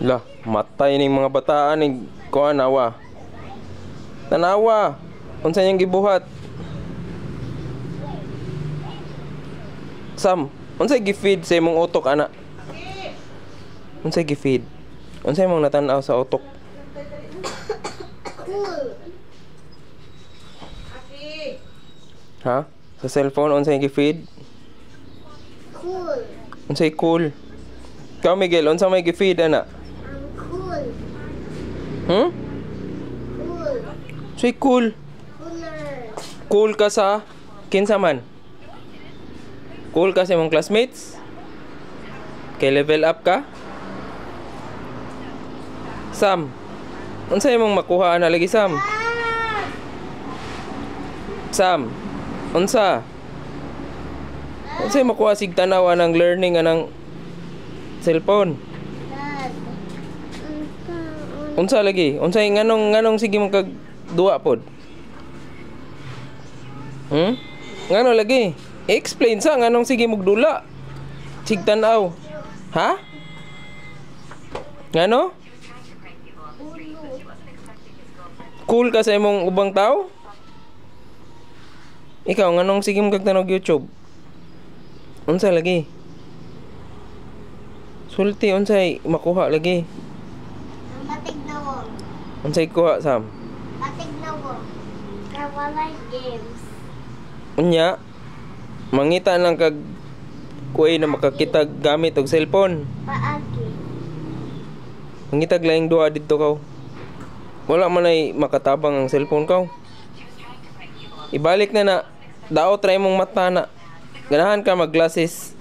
Lah, matay ning mga bataan ning kuan awa. Tanawa. Unsa niyang gibuhat? Sam, unsay gi-feed sa imong utok ana? Unsay gi-feed? Unsay imong natan-aw sa utok? Ha? Sa cellphone unsay gi-feed? Cool. Unsay cool? Ikaw Miguel, unsa may gi-feed ana? Cool. Hmm? Cool. Unsay cool? Cooler. Cool ka sa kinsa man? Cool ka sa imong classmates? Kay level up ka? Sam, unsa imong makuha ana lagi Sam? Sam, unsa? Unsay makuha sig tanaw anang learning anang cellphone? Dad. Unsa lagi? Unsay nganong sige mo kag duwa pod? Ngano lagi? I-explain sa nganong sige mog dula. Sig tanaw. Ha? Ngano? Cool ka sa imong ubang tao? Ikaw nganong sige mo kag tanog YouTube? Unsa lagi? Sulti unsay makuha lagi? Batig na wo. Unsay kuha Sam? Batig na wo. Kawalay games. Unya, mangita lang kag kuy na makakita gamit og cellphone. Paagi. Mangitag laing duha didto kaw. Wala man ay makatabang ang cellphone kaw. Ibalik na daot ra imong mata na. Ganahan ka mag glasses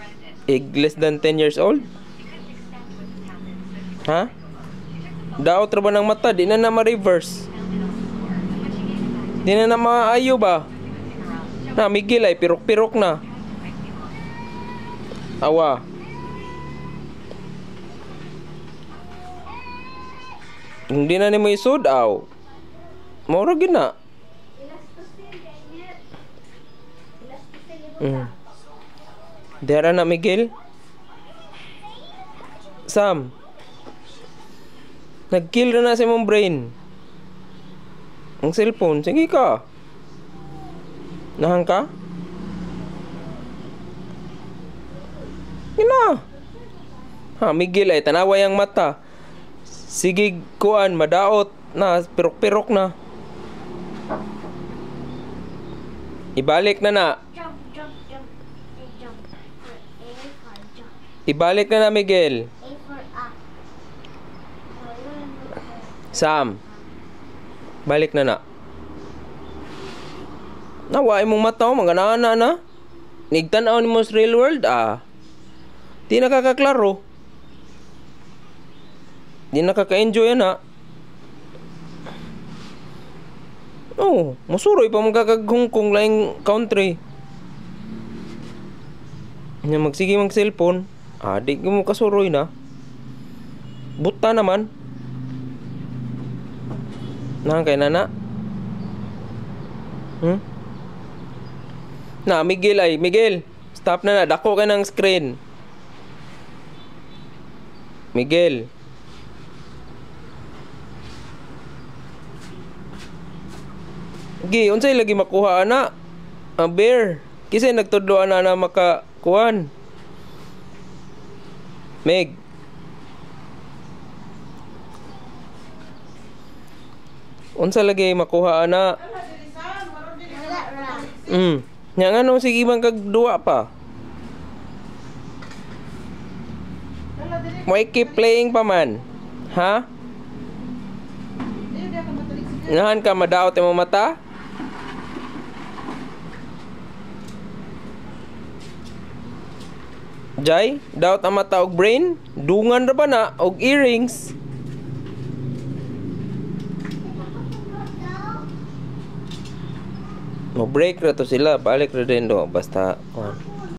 less than 10 years old? Ha? Daot ra ba ng mata? Di na ma-reverse. Di na maayo ba? Na Miguel ay pirok-pirok na. Awa. Hindi na ni mo isod aw. Maura gid na. Dera na Miguel. Sam. Nag-kill na sa imong brain. Ang cellphone, sige ka. Nahang ka? Ina. Ha, Miguel ay tanaway ang mata. Sige kuan, madaot na, pirok-pirok na. Ibalik na. Jump, jump, jump. Jump. A for jump. Ibalik na Miguel. A for up. Sam. Balik na. Nawa imong mata mo, mga na. Nigtanaw ni mo sa real world Di nakakaklaro. Di nakaka-enjoy na. Oh, musuroy pa mong kakaghungkong laing country. Nya magsige mag cellphone. Di mo kasuroy na. Buta naman. Nang kay nana. Na Miguel, stop na. Dako ka ng screen. Miguel. Unsay lagi makuha ana? Bear. Kisay nagtudloan na makakuan. Meg. Unsa lagi makuha ana? Wala ra. Nya ngano sige man kag duwa pa? Why keep playing pa man? Ha? Nahan ka madaot imong mata? Jay, daot ang mata og brain? Dungan ra ba na og earrings? Mo break ra to sila, balik ra din do basta